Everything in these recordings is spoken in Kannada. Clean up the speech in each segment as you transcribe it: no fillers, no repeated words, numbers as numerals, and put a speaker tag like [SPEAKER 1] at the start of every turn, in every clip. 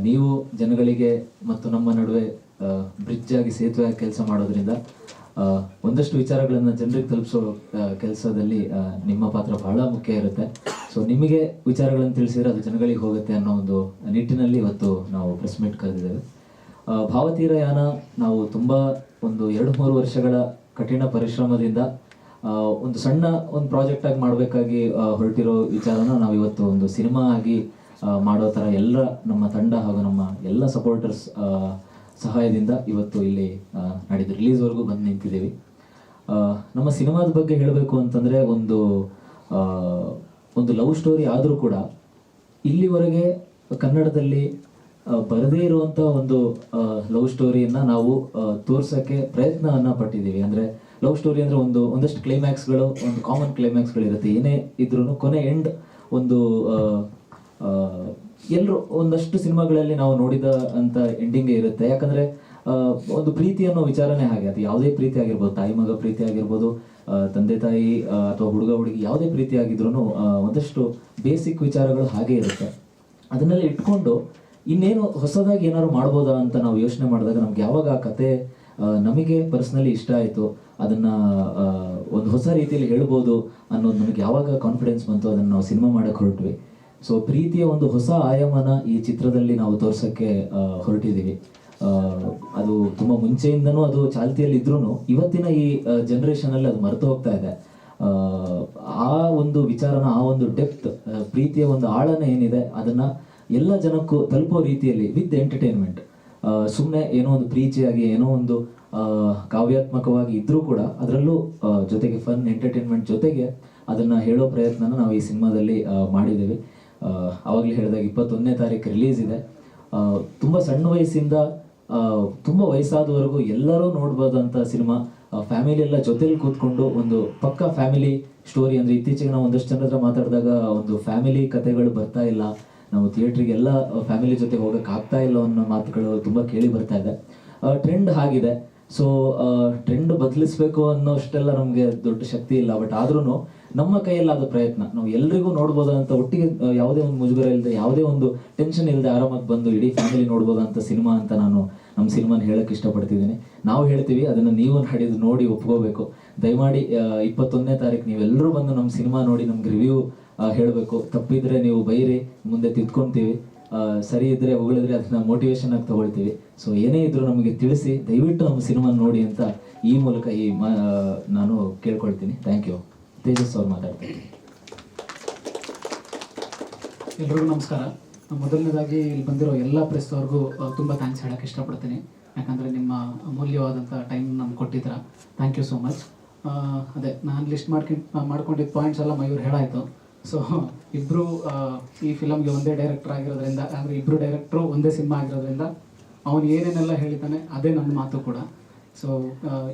[SPEAKER 1] ನೀವು ಜನಗಳಿಗೆ ಮತ್ತು ನಮ್ಮ ನಡುವೆ ಬ್ರಿಡ್ಜ್ ಆಗಿ ಸೇತುವೆ ಆಗಿ ಕೆಲಸ ಮಾಡೋದ್ರಿಂದ ಒಂದಷ್ಟು ವಿಚಾರಗಳನ್ನು ಜನರಿಗೆ ತಲುಪಿಸೋ ಕೆಲಸದಲ್ಲಿ ನಿಮ್ಮ ಪಾತ್ರ ಬಹಳ ಮುಖ್ಯ ಇರುತ್ತೆ. ಸೊ ನಿಮಗೆ ವಿಚಾರಗಳನ್ನು ತಿಳಿಸಿದ್ರೆ ಅದು ಜನಗಳಿಗೆ ಹೋಗುತ್ತೆ ಅನ್ನೋ ಒಂದು ನಿಟ್ಟಿನಲ್ಲಿ ಇವತ್ತು ನಾವು ಪ್ರೆಸ್ ಮೀಟ್ ಕರೆದಿದ್ದೇವೆ. ಭಾವತೀರಯಾನ ನಾವು ತುಂಬ ಒಂದು 2-3 ವರ್ಷಗಳ ಕಠಿಣ ಪರಿಶ್ರಮದಿಂದ ಒಂದು ಸಣ್ಣ ಒಂದು ಪ್ರಾಜೆಕ್ಟ್ ಆಗಿ ಮಾಡಬೇಕಾಗಿ ಹೊರಟಿರೋ ವಿಚಾರನ ನಾವು ಇವತ್ತು ಒಂದು ಸಿನಿಮಾ ಆಗಿ ಮಾಡೋ ಥರ ಎಲ್ಲ ನಮ್ಮ ತಂಡ ಹಾಗೂ ನಮ್ಮ ಎಲ್ಲ ಸಪೋರ್ಟರ್ಸ್ ಸಹಾಯದಿಂದ ಇವತ್ತು ಇಲ್ಲಿ ನಡೆದು ರಿಲೀಸ್ವರೆಗೂ ಬಂದು ನಿಂತಿದ್ದೀವಿ. ನಮ್ಮ ಸಿನಿಮಾದ ಬಗ್ಗೆ ಹೇಳಬೇಕು ಅಂತಂದರೆ ಒಂದು ಲವ್ ಸ್ಟೋರಿ ಆದರೂ ಕೂಡ ಇಲ್ಲಿವರೆಗೆ ಕನ್ನಡದಲ್ಲಿ ಬರದೇ ಇರುವಂಥ ಒಂದು ಲವ್ ಸ್ಟೋರಿಯನ್ನು ನಾವು ತೋರ್ಸೋಕ್ಕೆ ಪ್ರಯತ್ನವನ್ನು ಪಟ್ಟಿದ್ದೀವಿ. ಅಂದರೆ ಲವ್ ಸ್ಟೋರಿ ಅಂದರೆ ಒಂದಷ್ಟು ಕ್ಲೈಮ್ಯಾಕ್ಸ್ಗಳು, ಒಂದು ಕಾಮನ್ ಕ್ಲೈಮ್ಯಾಕ್ಸ್ಗಳು ಇರುತ್ತೆ. ಏನೇ ಇದ್ರೂ ಕೊನೆ ಎಂಡ್ ಒಂದು ಎಲ್ಲರೂ ಒಂದಷ್ಟು ಸಿನಿಮಾಗಳಲ್ಲಿ ನಾವು ನೋಡಿದ ಅಂತ ಎಂಡಿಂಗೇ ಇರುತ್ತೆ. ಯಾಕಂದರೆ ಒಂದು ಪ್ರೀತಿ ಅನ್ನೋ ವಿಚಾರನೇ ಹಾಗೆ. ಅದು ಯಾವುದೇ ಪ್ರೀತಿ ಆಗಿರ್ಬೋದು, ತಾಯಿ ಮಗ ಪ್ರೀತಿ ಆಗಿರ್ಬೋದು, ತಂದೆ ತಾಯಿ ಅಥವಾ ಹುಡುಗ ಹುಡುಗಿ ಯಾವುದೇ ಪ್ರೀತಿ ಆಗಿದ್ರೂ ಒಂದಷ್ಟು ಬೇಸಿಕ್ ವಿಚಾರಗಳು ಹಾಗೆ ಇರುತ್ತೆ. ಅದನ್ನೆಲ್ಲ ಇಟ್ಕೊಂಡು ಇನ್ನೇನು ಹೊಸದಾಗಿ ಏನಾದ್ರು ಮಾಡ್ಬೋದಾ ಅಂತ ನಾವು ಯೋಚನೆ ಮಾಡಿದಾಗ ನಮ್ಗೆ ಯಾವಾಗ ಆ ಕತೆ ನಮಗೆ ಪರ್ಸ್ನಲಿ ಇಷ್ಟ ಆಯಿತು, ಅದನ್ನು ಒಂದು ಹೊಸ ರೀತಿಯಲ್ಲಿ ಹೇಳ್ಬೋದು ಅನ್ನೋದು ನಮಗೆ ಯಾವಾಗ ಕಾನ್ಫಿಡೆನ್ಸ್ ಬಂತು, ಅದನ್ನು ನಾವು ಸಿನಿಮಾ ಮಾಡೋಕ್ಕೆ ಹೊರಟ್ವಿ. ಸೊ ಪ್ರೀತಿಯ ಒಂದು ಹೊಸ ಆಯಾಮನ ಈ ಚಿತ್ರದಲ್ಲಿ ನಾವು ತೋರ್ಸೋಕ್ಕೆ ಹೊರಟಿದ್ದೀವಿ. ಅದು ತುಂಬ ಮುಂಚೆಯಿಂದನೂ ಅದು ಚಾಲ್ತಿಯಲ್ಲಿ ಇದ್ರೂ ಇವತ್ತಿನ ಈ ಜನ್ರೇಷನಲ್ಲಿ ಅದು ಮರೆತು ಹೋಗ್ತಾ ಇದೆ. ಆ ಒಂದು ವಿಚಾರನ, ಆ ಒಂದು ಡೆಪ್ತ್, ಪ್ರೀತಿಯ ಒಂದು ಆಳನ ಏನಿದೆ ಅದನ್ನು ಎಲ್ಲ ಜನಕ್ಕೂ ತಲುಪೋ ರೀತಿಯಲ್ಲಿ ವಿತ್ ಎಂಟರ್ಟೈನ್ಮೆಂಟ್, ಸುಮ್ಮನೆ ಏನೋ ಒಂದು ಪ್ರೀತಿಯಾಗಿ ಏನೋ ಒಂದು ಕಾವ್ಯಾತ್ಮಕವಾಗಿ ಇದ್ರೂ ಕೂಡ ಅದರಲ್ಲೂ ಜೊತೆಗೆ ಫನ್ ಎಂಟರ್ಟೈನ್ಮೆಂಟ್ ಜೊತೆಗೆ ಅದನ್ನು ಹೇಳೋ ಪ್ರಯತ್ನನ ನಾವು ಈ ಸಿನಿಮಾದಲ್ಲಿ ಮಾಡಿದ್ದೀವಿ. ಆವಾಗಲೇ ಹೇಳಿದಾಗ 21ನೇ ತಾರೀಕು ರಿಲೀಸ್ ಇದೆ. ತುಂಬ ಸಣ್ಣ ವಯಸ್ಸಿಂದ ತುಂಬ ವಯಸ್ಸಾದವರೆಗೂ ಎಲ್ಲರೂ ನೋಡ್ಬೋದಂಥ ಸಿನಿಮಾ. ಫ್ಯಾಮಿಲಿ ಎಲ್ಲ ಜೊತೆಲಿ ಕೂತ್ಕೊಂಡು ಒಂದು ಪಕ್ಕಾ ಫ್ಯಾಮಿಲಿ ಸ್ಟೋರಿ. ಅಂದರೆ ಇತ್ತೀಚೆಗೆ ನಾವು ಒಂದಷ್ಟು ಜನರ ಹತ್ರ ಮಾತಾಡಿದಾಗ ಒಂದು ಫ್ಯಾಮಿಲಿ ಕಥೆಗಳು ಬರ್ತಾ ಇಲ್ಲ, ನಾವು ಥಿಯೇಟ್ರಿಗೆ ಎಲ್ಲ ಫ್ಯಾಮಿಲಿ ಜೊತೆ ಹೋಗೋಕ್ಕೆ ಆಗ್ತಾ ಇಲ್ಲ ಅನ್ನೋ ಮಾತುಗಳು ತುಂಬ ಕೇಳಿ ಬರ್ತಾ ಇದೆ. ಟ್ರೆಂಡ್ ಆಗಿದೆ. ಸೊ ಟ್ರೆಂಡ್ ಬದಲಿಸ್ಬೇಕು ಅನ್ನೋಷ್ಟೆಲ್ಲ ನಮಗೆ ದೊಡ್ಡ ಶಕ್ತಿ ಇಲ್ಲ. ಬಟ್ ಆದ್ರೂ ನಮ್ಮ ಕೈಯಲ್ಲಾದ ಪ್ರಯತ್ನ ನಾವು ಎಲ್ರಿಗೂ ನೋಡ್ಬೋದಂತ, ಒಟ್ಟಿಗೆ ಯಾವುದೇ ಒಂದು ಮುಜುಗರ ಇಲ್ಲದೆ, ಯಾವುದೇ ಒಂದು ಟೆನ್ಷನ್ ಇಲ್ಲದೆ ಆರಾಮಾಗಿ ಬಂದು ಇಡೀ ಫ್ಯಾಮಿಲಿ ನೋಡ್ಬೋದಂತ ಸಿನಿಮಾ ಅಂತ ನಾನು ನಮ್ಮ ಸಿನಿಮಾನ ಹೇಳಕ್ಕೆ ಇಷ್ಟಪಡ್ತಿದ್ದೀನಿ. ನಾವು ಹೇಳ್ತೀವಿ, ಅದನ್ನು ನೀವು ನೋಡಿ ಒಪ್ಕೋಬೇಕು. ದಯಮಾಡಿ 21ನೇ ತಾರೀಕು ನೀವೆಲ್ಲರೂ ಬಂದು ನಮ್ಮ ಸಿನಿಮಾ ನೋಡಿ ನಮ್ಗೆ ರಿವ್ಯೂ ಹೇಳಬೇಕು. ತಪ್ಪಿದ್ರೆ ನೀವು ಬೈರಿ, ಮುಂದೆ ತಿದ್ಕೊಂತೀವಿ. ಸರಿ ಇದ್ರೆ ಹೊಗಳಿದ್ರೆ ಅದನ್ನ ಮೋಟಿವೇಶನ್ ಆಗಿ ತಗೊಳ್ತೀವಿ. ಸೊ ಏನೇ ಇದ್ರು ನಮಗೆ ತಿಳಿಸಿ, ದಯವಿಟ್ಟು ನಮ್ಮ ಸಿನಿಮಾ ನೋಡಿ ಅಂತ ಈ ಮೂಲಕ ನಾನು ಕೇಳ್ಕೊಳ್ತೀನಿ. Thank you. ತೇಜಸ್ ಅವ್ರು ಮಾತಾಡ್ತೀನಿ.
[SPEAKER 2] ಎಲ್ರಿಗೂ ನಮಸ್ಕಾರ. ಮೊದಲನೇದಾಗಿ ಇಲ್ಲಿ ಬಂದಿರೋ ಎಲ್ಲ ಪ್ರೆಸ್ ಅವ್ರಿಗೂ ತುಂಬ ಥ್ಯಾಂಕ್ಸ್ ಹೇಳೋಕ್ಕೆ ಇಷ್ಟಪಡ್ತೀನಿ. ಯಾಕಂದರೆ ನಿಮ್ಮ ಅಮೂಲ್ಯವಾದಂಥ ಟೈಮ್ ನಮ್ಗೆ ಕೊಟ್ಟಿದ್ದೀರ. Thank you so much. ಅದೇ ನಾನು ಲಿಸ್ಟ್ ಮಾಡ್ಕೊಂಡಿದ್ದ ಪಾಯಿಂಟ್ಸ್ ಎಲ್ಲ ಮಯೂರ್ ಹೇಳಾಯಿತು. ಸೊ ಇಬ್ಬರು ಈ ಫಿಲಮ್ಗೆ ಒಂದೇ ಡೈರೆಕ್ಟರ್ ಆಗಿರೋದ್ರಿಂದ, ಅಂದರೆ ಇಬ್ಬರು ಡೈರೆಕ್ಟ್ರು ಒಂದೇ ಸಿನಿಮಾ ಆಗಿರೋದ್ರಿಂದ ಅವನು ಏನೇನೆಲ್ಲ ಹೇಳಿದ್ದಾನೆ ಅದೇ ನನ್ನ ಮಾತು ಕೂಡ. ಸೊ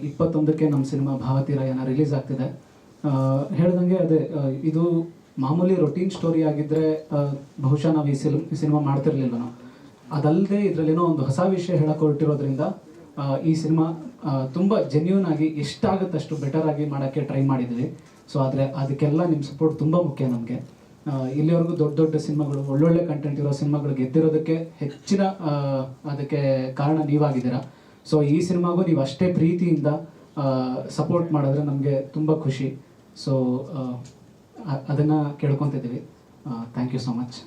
[SPEAKER 2] 21ಕ್ಕೆ ನಮ್ಮ ಸಿನಿಮಾ ಭಾವತೀರಯಾನ ರಿಲೀಸ್ ಆಗ್ತಿದೆ. ಹೇಳ್ದಂಗೆ ಅದೇ ಇದು ಮಾಮೂಲಿ ರೊಟೀನ್ ಸ್ಟೋರಿ ಆಗಿದ್ದರೆ ಬಹುಶಃ ನಾವು ಈ ಸಿನಿಮಾ ಮಾಡ್ತಿರ್ಲಿಲ್ಲ ನಾವು. ಅದಲ್ಲದೆ ಇದರಲ್ಲೇನೋ ಒಂದು ಹೊಸ ವಿಷಯ ಹೇಳಕ್ಕೆ ಹೊರಟಿರೋದ್ರಿಂದ ಈ ಸಿನಿಮಾ ತುಂಬ ಜೆನ್ಯೂನ್ ಆಗಿ ಎಷ್ಟಾಗುತ್ತಷ್ಟು ಬೆಟರ್ ಆಗಿ ಮಾಡೋಕ್ಕೆ ಟ್ರೈ ಮಾಡಿದ್ವಿ. ಸೊ ಆದರೆ ಅದಕ್ಕೆಲ್ಲ ನಿಮ್ಮ ಸಪೋರ್ಟ್ ತುಂಬ ಮುಖ್ಯ ನಮಗೆ. ಇಲ್ಲಿವರೆಗೂ ದೊಡ್ಡ ದೊಡ್ಡ ಸಿನಿಮಾಗಳು, ಒಳ್ಳೊಳ್ಳೆ ಕಂಟೆಂಟ್ ಇರೋ ಸಿನಿಮಾಗಳು ಗೆದ್ದಿರೋದಕ್ಕೆ ಹೆಚ್ಚಿನ ಅದಕ್ಕೆ ಕಾರಣ ನೀವಾಗಿದ್ದೀರಾ. ಸೊ ಈ ಸಿನಿಮಾಗೂ ನೀವು ಅಷ್ಟೇ ಪ್ರೀತಿಯಿಂದ ಸಪೋರ್ಟ್ ಮಾಡಿದ್ರೆ ನಮಗೆ ತುಂಬ ಖುಷಿ. ಸೊ ಅದನ್ನು ಕೇಳ್ಕೊತಿದ್ದೀವಿ. Thank you so much.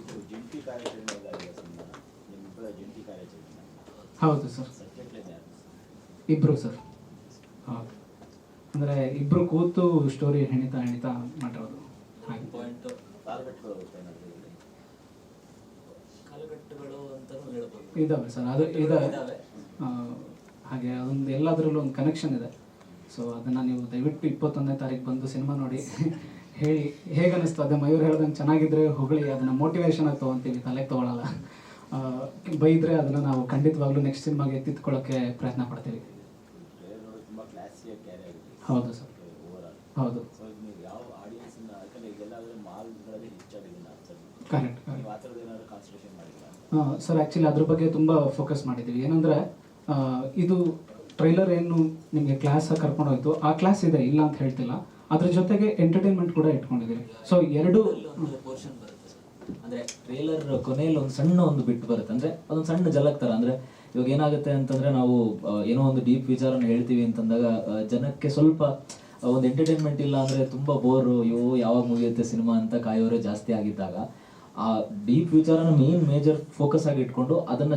[SPEAKER 2] ಹೌದು ಸರ್, ಇಬ್ಬರು ಸರ್. ಹೌದು, ಅಂದರೆ ಇಬ್ಬರು ಕೂತು ಸ್ಟೋರಿ ಹೆಣಿತಾ ಮಾಡಿರೋದು. ಹಾಗೆ ಇದಾವೆ ಸರ್, ಅದು ಇದಾವೆ. ಹಾಗೆ ಅದೊಂದು ಎಲ್ಲದರಲ್ಲೂ ಒಂದು ಕನೆಕ್ಷನ್ ಇದೆ. ಸೊ ಅದನ್ನು ನೀವು ದಯವಿಟ್ಟು 21ನೇ ತಾರೀಕು ಬಂದು ಸಿನಿಮಾ ನೋಡಿ ಹೇಳಿ ಹೇಗೆ ಅನ್ನಿಸ್ತು. ಅದೇ ಮಯೂರ್ ಹೇಳ್ದಂಗೆ ಚೆನ್ನಾಗಿದ್ರೆ ಹೊಗಳಿ, ಅದನ್ನು ಮೋಟಿವೇಶನ್ ಆಗಿ ತೊಗೊತೀವಿ, ತಲೆಗೆ ತೊಗೊಳಲ್ಲ. ಬೈದರೆ ಅದನ್ನು ನಾವು ಖಂಡಿತವಾಗ್ಲೂ ನೆಕ್ಸ್ಟ್ ಸಿನಿಮಾಗೆ ಎತ್ತಿತ್ಕೊಳ್ಳೋಕ್ಕೆ ಪ್ರಯತ್ನ ಪಡ್ತೀವಿ. ಹೌದು ಸರ್, ಹೌದು, ಕರೆಕ್ಟ್. ಸರ್ ಆ್ಯಕ್ಚುಲಿ ಅದ್ರ ಬಗ್ಗೆ ತುಂಬ ಫೋಕಸ್ ಮಾಡಿದ್ದೀವಿ. ಏನಂದರೆ ಇದು ಟ್ರೈಲರ್ ಏನು ನಿಮಗೆ ಕ್ಲಾಸಾಗಿ ಕರ್ಕೊಂಡೋಯ್ತು, ಆ ಕ್ಲಾಸ್ ಇದೆ, ಇಲ್ಲ ಅಂತ ಹೇಳ್ತಿಲ್ಲ. ಅದ್ರ ಜೊತೆಗೆ ಎಂಟರ್ಟೈನ್ಮೆಂಟ್ ಕೂಡ ಇಟ್ಕೊಂಡಿದ್ದೀವಿ. ಸೊ ಎರಡು
[SPEAKER 1] ಅಂದ್ರೆ ಟ್ರೇಲರ್ ಕೊನೆಯಲ್ಲಿ ಒಂದು ಸಣ್ಣ ಒಂದು ಬಿಟ್ಟು ಬರುತ್ತೆ, ಅಂದ್ರೆ ಅದೊಂದು ಸಣ್ಣ ಜಲಕ್ ತರ. ಅಂದ್ರೆ ಇವಾಗ ಏನಾಗುತ್ತೆ ಅಂತಂದ್ರೆ ನಾವು ಏನೋ ಒಂದು ಡೀಪ್ ವಿಚಾರನ ಹೇಳ್ತೀವಿ ಅಂತಂದಾಗ ಜನಕ್ಕೆ ಸ್ವಲ್ಪ ಒಂದು ಎಂಟರ್ಟೈನ್ಮೆಂಟ್ ಇಲ್ಲ ಅಂದ್ರೆ ತುಂಬಾ ಬೋರು, ಅಯ್ಯೋ ಯಾವಾಗ ಮುಗಿಯುತ್ತೆ ಸಿನಿಮಾ ಅಂತ ಕಾಯೋರೇ ಜಾಸ್ತಿ ಆಗಿದ್ದಾಗ ಆ ಡೀಪ್ ವಿಚಾರನ ಮೇಜರ್ ಫೋಕಸ್ ಆಗಿ ಇಟ್ಕೊಂಡು ಅದನ್ನ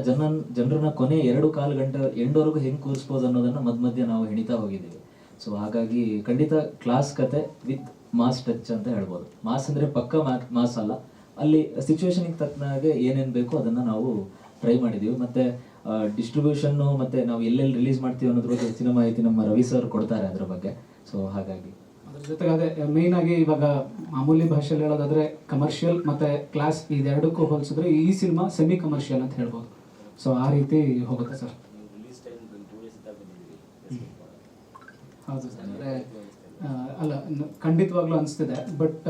[SPEAKER 1] ಜನರನ್ನ ಕೊನೆ 2.25 ಗಂಟೆ ಎಂಡ್ವರೆಗೂ ಹೆಂಗ್ ಕೂರಿಸ್ಬೋದು ಅನ್ನೋದನ್ನ ಮಧ್ಯ ನಾವು ಹೆಣಿತಾ ಹೋಗಿದ್ದೀವಿ. ಸೊ ಹಾಗಾಗಿ ಖಂಡಿತ ಕ್ಲಾಸ್ ಕತೆ ವಿತ್ ಮಾಸ್ ಟಚ್ ಅಂತ ಹೇಳ್ಬೋದು. ಮಾಸ್ ಅಂದ್ರೆ ಪಕ್ಕ ಮಾಸ್ ಅಲ್ಲ, ಅಲ್ಲಿ ಸಿಚುವೇಶನ್ಗೆ ತಕ್ಕನಾಗೆ ಏನೇನು ಬೇಕೋ ಅದನ್ನ ನಾವು ಟ್ರೈ ಮಾಡಿದೀವಿ. ಮತ್ತೆ ಡಿಸ್ಟ್ರಿಬ್ಯೂಷನ್ ಮತ್ತೆ ನಾವು ಎಲ್ಲೆಲ್ಲಿ ರಿಲೀಸ್ ಮಾಡ್ತೀವಿ ಅನ್ನೋದ್ರ ಬಗ್ಗೆ ಹೆಚ್ಚಿನ ಮಾಹಿತಿ ನಮ್ಮ ರವಿ ಸರ್ ಕೊಡ್ತಾರೆ ಅದ್ರ ಬಗ್ಗೆ. ಸೊ ಹಾಗಾಗಿ
[SPEAKER 2] ಅದ್ರ ಜೊತೆಗೆ ಅದೇ ಮೇಯ್ನ್ ಆಗಿ ಇವಾಗ ಮಾಮೂಲಿ ಭಾಷೆಯಲ್ಲಿ ಹೇಳೋದಾದ್ರೆ ಕಮರ್ಷಿಯಲ್ ಮತ್ತೆ ಕ್ಲಾಸ್ ಇದೆರಡಕ್ಕೂ ಹೋಲಿಸಿದ್ರೆ ಈ ಸಿನಿಮಾ ಸೆಮಿ ಕಮರ್ಷಿಯಲ್ ಅಂತ ಹೇಳ್ಬೋದು. ಸೊ ಆ ರೀತಿ ಹೋಗುತ್ತೆ ಸರ್. ಹೌದು ಸರ್, ಅಂದರೆ ಅಲ್ಲ ಖಂಡಿತವಾಗ್ಲೂ ಅನಿಸ್ತಿದೆ. ಬಟ್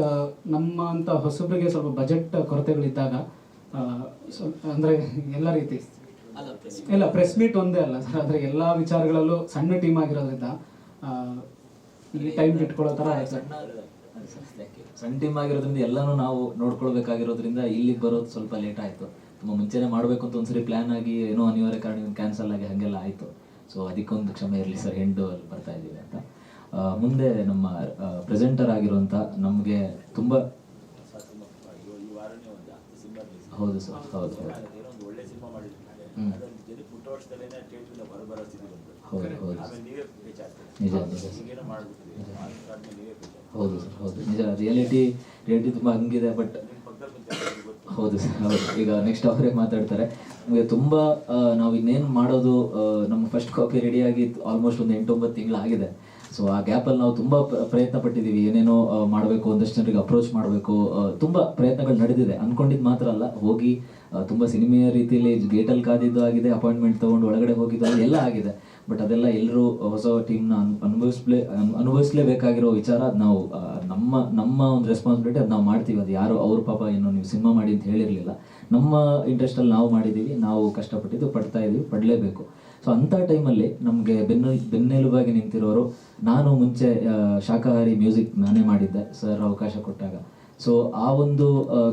[SPEAKER 2] ನಮ್ಮಂಥ ಹೊಸಬ್ರಿಗೆ ಸ್ವಲ್ಪ ಬಜೆಟ್ ಕೊರತೆಗಳಿದ್ದಾಗ ಅಂದರೆ ಎಲ್ಲ ರೀತಿ ಇಲ್ಲ ಪ್ರೆಸ್ ಮೀಟ್ ಒಂದೇ ಅಲ್ಲ ಸರ್, ಆದರೆ ಎಲ್ಲ ವಿಚಾರಗಳಲ್ಲೂ ಸಣ್ಣ ಟೀಮ್ ಆಗಿರೋದ್ರಿಂದ ಈ ಟೈಮ್ ಇಟ್ಕೊಳ್ಳೋ ಥರ
[SPEAKER 1] ಸಣ್ಣ ಟೀಮ್ ಆಗಿರೋದ್ರಿಂದ ಎಲ್ಲಾನು ನಾವು ನೋಡ್ಕೊಳ್ಬೇಕಾಗಿರೋದ್ರಿಂದ ಇಲ್ಲಿಗೆ ಬರೋದು ಸ್ವಲ್ಪ ಲೇಟ್ ಆಯಿತು. ತುಂಬ ಮುಂಚೆನೇ ಮಾಡಬೇಕು ಅಂತ ಒಂದ್ಸರಿ ಪ್ಲ್ಯಾನ್ ಆಗಿ ಏನೋ ಅನಿವಾರ್ಯ ಕಾರಣ ಕ್ಯಾನ್ಸಲ್ ಆಗಿ ಹಾಗೆಲ್ಲ ಆಯಿತು. ಸೊ ಅದಕ್ಕೊಂದು ಕ್ಷಮೆ ಇರಲಿ ಸರ್, ಎಂಡು ಅಲ್ಲಿ ಬರ್ತಾ ಇದ್ದೀವಿ ಅಂತ. ಮುಂದೆ ನಮ್ಮ ಪ್ರೆಸೆಂಟರ್ ಆಗಿರುವಂಥ ನಮಗೆ ತುಂಬ ಹೌದು ಸರ್, ಹೌದು ಹೌದು ನಿಜ ನಿಜ ಹೌದು ಸರ್, ಹೌದು ನಿಜ. ರಿಯಾಲಿಟಿ ತುಂಬ ಹಂಗಿದೆ. ಬಟ್ ಹೌದು ಸರ್, ಹೌದು. ಈಗ ನೆಕ್ಸ್ಟ್ ಅವರೇ ಮಾತಾಡ್ತಾರೆ. ನಮಗೆ ತುಂಬ ನಾವು ಇನ್ನೇನು ಮಾಡೋದು, ನಮ್ಮ ಫಸ್ಟ್ ಕಾಪಿ ರೆಡಿಯಾಗಿ ಆಲ್ಮೋಸ್ಟ್ ಒಂದು 8-9 ತಿಂಗಳು ಆಗಿದೆ. ಸೊ ಆ ಗ್ಯಾಪಲ್ಲಿ ನಾವು ತುಂಬ ಪ್ರಯತ್ನ ಪಟ್ಟಿದ್ದೀವಿ, ಏನೇನೋ ಮಾಡಬೇಕು, ಒಂದಷ್ಟು ಜನರಿಗೆ ಅಪ್ರೋಚ್ ಮಾಡಬೇಕು, ತುಂಬ ಪ್ರಯತ್ನಗಳು ನಡೆದಿದೆ. ಅಂದ್ಕೊಂಡಿದ್ದು ಮಾತ್ರ ಅಲ್ಲ, ಹೋಗಿ ತುಂಬ ಸಿನಿಮೆಯ ರೀತಿಯಲ್ಲಿ ಗೇಟಲ್ಲಿ ಕಾದಿದ್ದು ಆಗಿದೆ, ಅಪಾಯಿಂಟ್ಮೆಂಟ್ ತೊಗೊಂಡು ಒಳಗಡೆ ಹೋಗಿದ್ದು ಎಲ್ಲ ಆಗಿದೆ. ಬಟ್ ಅದೆಲ್ಲ ಎಲ್ಲರೂ ಹೊಸ ಟೀಮ್ನ ಅನುಭವಿಸ್ಲೇಬೇಕಾಗಿರೋ ವಿಚಾರ. ಅದು ನಾವು ನಮ್ಮ ಒಂದು ರೆಸ್ಪಾನ್ಸಿಬಿಲಿಟಿ, ಅದು ನಾವು ಮಾಡ್ತೀವಿ. ಅದು ಯಾರು ಅವ್ರ ಪಾಪ ಏನು ನೀವು ಸಿನಿಮಾ ಮಾಡಿ ಅಂತ ಹೇಳಿರಲಿಲ್ಲ, ನಮ್ಮ ಇಂಟ್ರೆಸ್ಟಲ್ಲಿ ನಾವು ಮಾಡಿದ್ದೀವಿ, ನಾವು ಕಷ್ಟಪಟ್ಟಿದ್ದು ಪಡ್ತಾ ಇದ್ದೀವಿ, ಪಡಲೇಬೇಕು. ಸೊ ಅಂಥ ಟೈಮಲ್ಲಿ ನಮಗೆ ಬೆನ್ನೆಲುಬಾಗಿ ನಿಂತಿರೋರು, ನಾನು ಮುಂಚೆ ಶಾಕಾಹಾರಿ ಮ್ಯೂಸಿಕ್ ನಾನೇ ಮಾಡಿದ್ದೆ ಸರ್ ಅವಕಾಶ ಕೊಟ್ಟಾಗ. ಸೊ ಆ ಒಂದು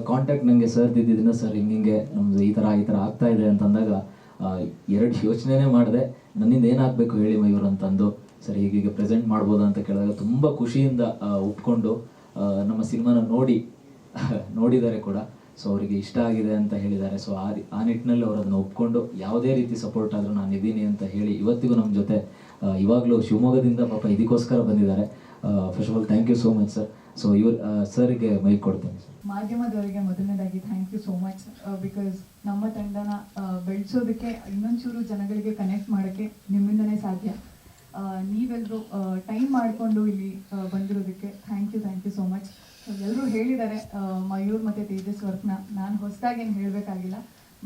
[SPEAKER 1] ಕಾಂಟ್ಯಾಕ್ಟ್ ನನಗೆ ಸರ್ ದಿದ್ದಿದ್ದನ್ನ, ಸರ್ ಹಿಂಗೆ ನಮ್ದು ಈ ಥರ ಆಗ್ತಾ ಇದೆ ಅಂತಂದಾಗ 2 ಯೋಚನೆನೇ ಮಾಡಿದೆ. ನನ್ನಿಂದ ಏನಾಗಬೇಕು ಹೇಳಿ ಮಯೂರ್ ಅಂತಂದು, ಸರ್ ಹೀಗೀಗೆ ಪ್ರೆಸೆಂಟ್ ಮಾಡ್ಬೋದಾ ಅಂತ ಕೇಳಿದಾಗ ತುಂಬ ಖುಷಿಯಿಂದ ಒಪ್ಕೊಂಡು ನಮ್ಮ ಸಿನಿಮಾನ ನೋಡಿದ್ದಾರೆ ಕೂಡ. ಸೊ ಅವರಿಗೆ ಇಷ್ಟ ಆಗಿದೆ ಅಂತ ಹೇಳಿದ್ದಾರೆ. ಸೊ ಆ ನಿಟ್ಟಿನಲ್ಲಿ ಅವರು ಅದನ್ನು ಒಪ್ಕೊಂಡು ಯಾವುದೇ ರೀತಿ ಸಪೋರ್ಟ್ ಆದರೂ ನಾನು ಇದ್ದೀನಿ ಅಂತ ಹೇಳಿ ಇವತ್ತಿಗೂ ನಮ್ಮ ಜೊತೆ ಇವಾಗಲೂ ಶಿವಮೊಗ್ಗದಿಂದ ಪಾಪ ಇದಕ್ಕೋಸ್ಕರ ಬಂದಿದ್ದಾರೆ. First of all thank you so much sir. So ಸರ್ಗೆ ಮೈಕ್ ಕೊಡ್ತೀನಿ.
[SPEAKER 3] ಮಾಧ್ಯಮದವರಿಗೆ ಮೊದಲನೇದಾಗಿ thank you so much, because ನಮ್ಮ ತಂಡನ ಬೆಳೆಸೋದಕ್ಕೆ ಇನ್ನೊಂಚೂರು ಜನಗಳಿಗೆ ಕನೆಕ್ಟ್ ಮಾಡೋಕ್ಕೆ ನಿಮ್ಮಿಂದನೇ ಸಾಧ್ಯ. ನೀವೆಲ್ಲರೂ ಟೈಮ್ ಮಾಡಿಕೊಂಡು ಇಲ್ಲಿ ಬಂದಿರೋದಕ್ಕೆ ಥ್ಯಾಂಕ್ ಯು ಸೋ ಮಚ್. ಎಲ್ಲರೂ ಹೇಳಿದ್ದಾರೆ ಮಯೂರ್ ಮತ್ತು ತೇಜಸ್ ವರ್ಕ್ನ, ನಾನು ಹೊಸದಾಗಿ ಏನು ಹೇಳಬೇಕಾಗಿಲ್ಲ.